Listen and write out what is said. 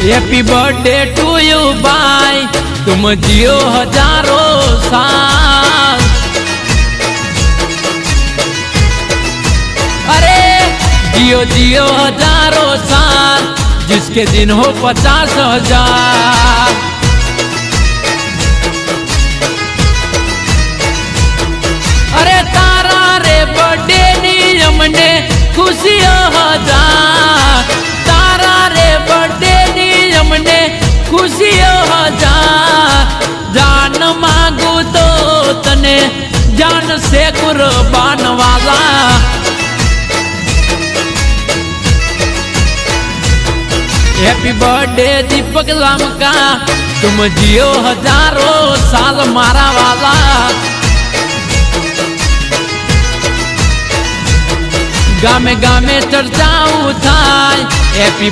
Happy birthday to you भाई, तुम जियो हजारों साल। अरे जियो जियो हजारों साल, जिसके दिन हो 50,000। अरे तारा रे बर्थडे नी हमने खुशियों हजार, तारा रे बर्थडे नी हमने खुशियों हजार। जान मांगू तो तने जान से कुर्बान वाला। हैप्पी बर्थडे दीपक लामका, तुम जियो हजारों साल मारा वाला। गामे गामे चर्चाओ थाय, हैप्पी